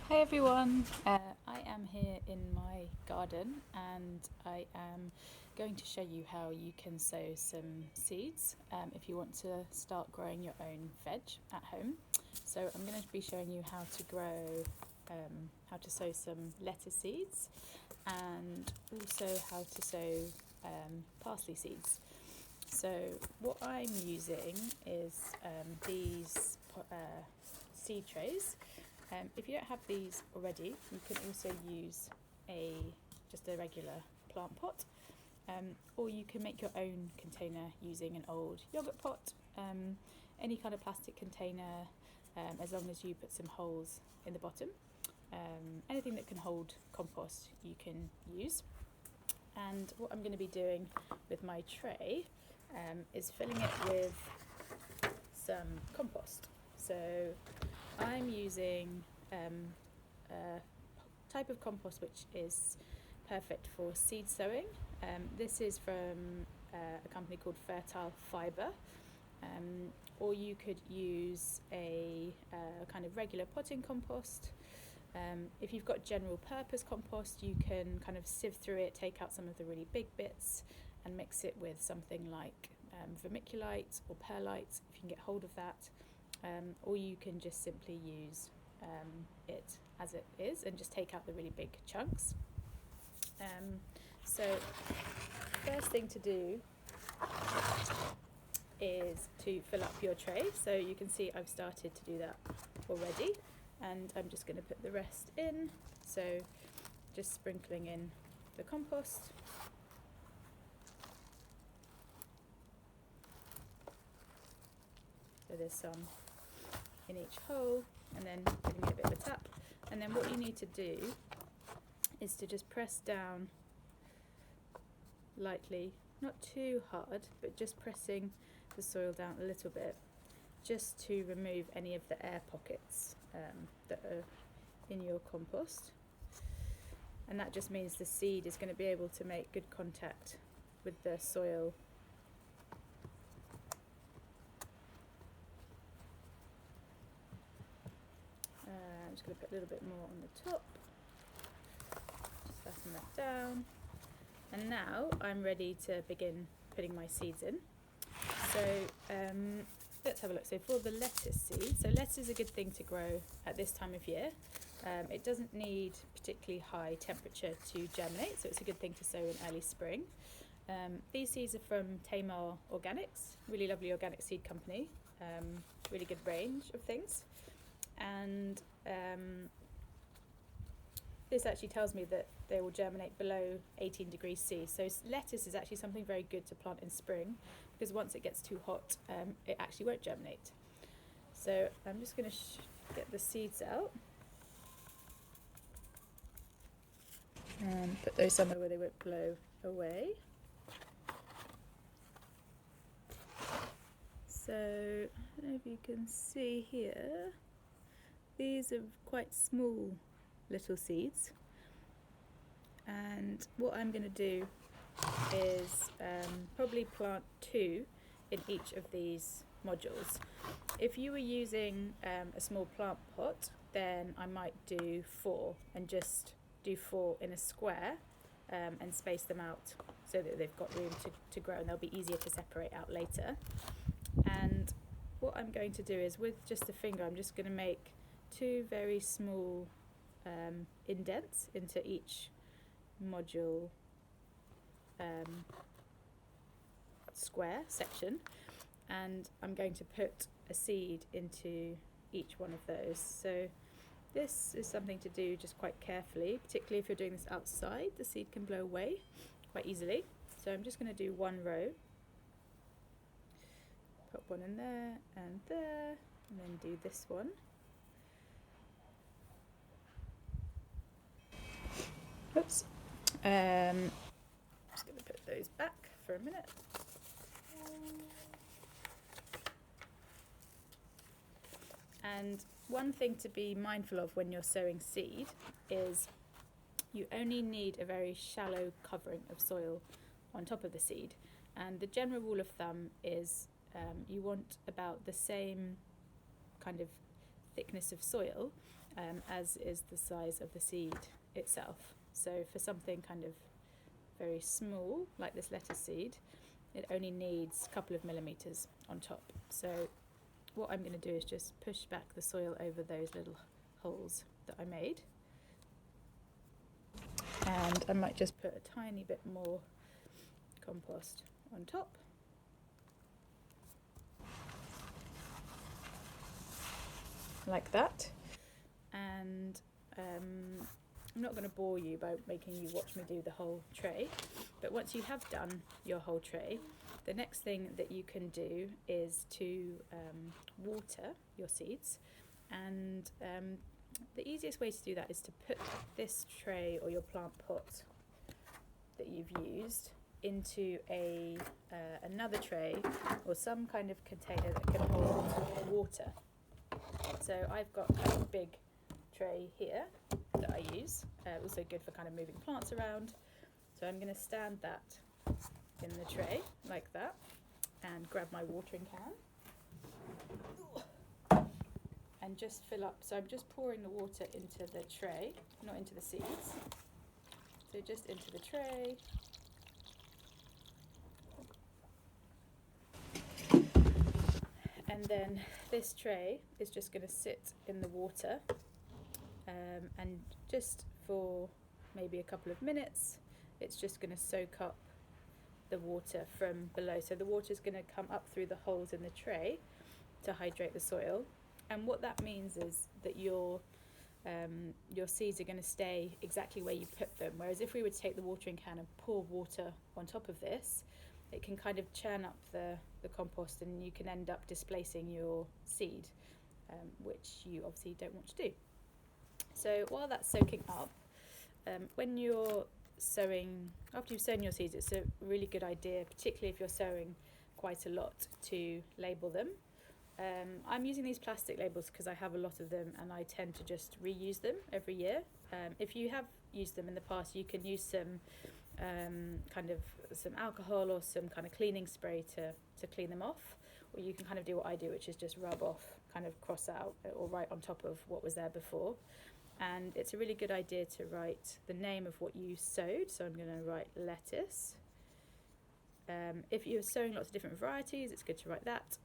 Hi everyone, I am here in my garden and I am going to show you how you can sow some seeds if you want to start growing your own veg at home. So I'm going to be showing you how to sow some lettuce seeds and also how to sow parsley seeds. So what I'm using is these seed trays. If you don't have these already, you can also use just a regular plant pot, or you can make your own container using an old yogurt pot, any kind of plastic container, as long as you put some holes in the bottom. Anything that can hold compost you can use. And what I'm going to be doing with my tray is filling it with some compost. So I'm using a type of compost which is perfect for seed sowing. This is from a company called Fertile Fibre, or you could use a kind of regular potting compost. If you've got general purpose compost, you can kind of sieve through it, take out some of the really big bits and mix it with something like vermiculite or perlite if you can get hold of that, or you can just simply use it as it is and just take out the really big chunks. So first thing to do is to fill up your tray. So you can see I've started to do that already, and I'm just going to put the rest in. So just sprinkling in the compost. So there's some in each hole, and then giving it a bit of a tap. And then what you need to do is to just press down lightly, not too hard, but just pressing the soil down a little bit, just to remove any of the air pockets that are in your compost. And that just means the seed is going to be able to make good contact with the soil. I'm just going to put a little bit more on the top, just flatten that down. And now I'm ready to begin putting my seeds in. So let's have a look. So for the lettuce seed, so lettuce is a good thing to grow at this time of year. It doesn't need particularly high temperature to germinate, so it's a good thing to sow in early spring. These seeds are from Tamar Organics, really lovely organic seed company, really good range of things. And this actually tells me that they will germinate below 18 degrees C. So lettuce is actually something very good to plant in spring, because once it gets too hot, it actually won't germinate. So I'm just going to get the seeds out and put those somewhere where they won't blow away. So I don't know if you can see here, these are quite small little seeds, and what I'm going to do is probably plant 2 in each of these modules. If you were using a small plant pot, then I might do 4 and just do 4 in a square and space them out so that they've got room to grow, and they'll be easier to separate out later. And what I'm going to do is, with just a finger, I'm just going to make 2 very small indents into each module square section, and I'm going to put a seed into each one of those. So this is something to do just quite carefully, particularly if you're doing this outside. The seed can blow away quite easily. So I'm just going to do 1 row, put 1 in there, and then do this one. Oops. Just going to put those back for a minute. And one thing to be mindful of when you're sowing seed is you only need a very shallow covering of soil on top of the seed. And the general rule of thumb is you want about the same kind of thickness of soil as is the size of the seed itself. So for something kind of very small, like this lettuce seed, it only needs a couple of millimetres on top. So what I'm going to do is just push back the soil over those little holes that I made. And I might just put a tiny bit more compost on top. Like that. And I'm not going to bore you by making you watch me do the whole tray, but once you have done your whole tray, the next thing that you can do is to water your seeds. And the easiest way to do that is to put this tray or your plant pot that you've used into another tray or some kind of container that can hold water. So I've got a big tray here that I use, also good for kind of moving plants around. So I'm going to stand that in the tray like that and grab my watering can and just fill up. So I'm just pouring the water into the tray, not into the seeds. So just into the tray. And then this tray is just going to sit in the water and just for maybe a couple of minutes, it's just going to soak up the water from below. So the water is going to come up through the holes in the tray to hydrate the soil. And what that means is that your seeds are going to stay exactly where you put them. Whereas if we would take the watering can and pour water on top of this, it can kind of churn up the compost and you can end up displacing your seed, which you obviously don't want to do. So while that's soaking up, when you're sowing, after you've sown your seeds, it's a really good idea, particularly if you're sowing quite a lot, to label them. I'm using these plastic labels because I have a lot of them and I tend to just reuse them every year. If you have used them in the past, you can use some kind of some alcohol or some kind of cleaning spray to clean them off, or you can kind of do what I do, which is just rub off, kind of cross out or write on top of what was there before. And it's a really good idea to write the name of what you sowed. So I'm going to write lettuce. If you're sowing lots of different varieties, it's good to write that.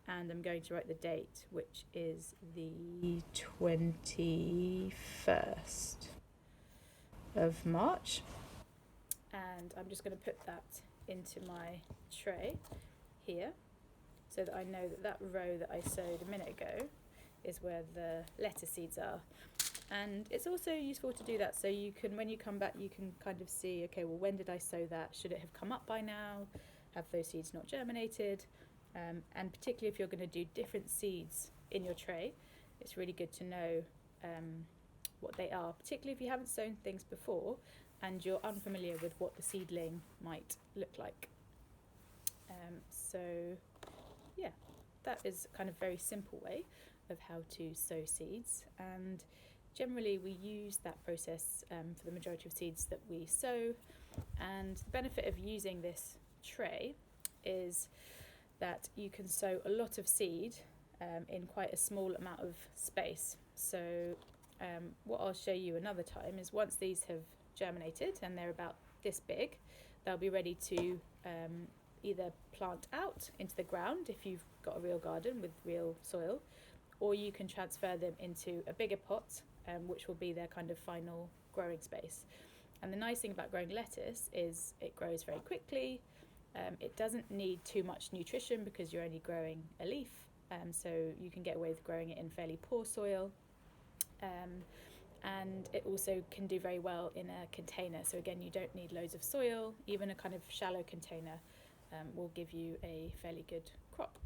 And I'm going to write the date, which is the 21st of March. And I'm just going to put that into my tray here so that I know that that row that I sowed a minute ago is where the lettuce seeds are. And it's also useful to do that so you can, when you come back, you can kind of see, okay, well, when did I sow that? Should it have come up by now? Have those seeds not germinated? And particularly if you're going to do different seeds in your tray, it's really good to know what they are, particularly if you haven't sown things before and you're unfamiliar with what the seedling might look like. So yeah, that is kind of very simple way of how to sow seeds, and generally we use that process for the majority of seeds that we sow. And the benefit of using this tray is that you can sow a lot of seed in quite a small amount of space. So what I'll show you another time is once these have germinated and they're about this big, they'll be ready to either plant out into the ground if you've got a real garden with real soil, or you can transfer them into a bigger pot, which will be their kind of final growing space. And the nice thing about growing lettuce is it grows very quickly. It doesn't need too much nutrition because you're only growing a leaf, so you can get away with growing it in fairly poor soil. And it also can do very well in a container. So again, you don't need loads of soil. Even a kind of shallow container will give you a fairly good crop.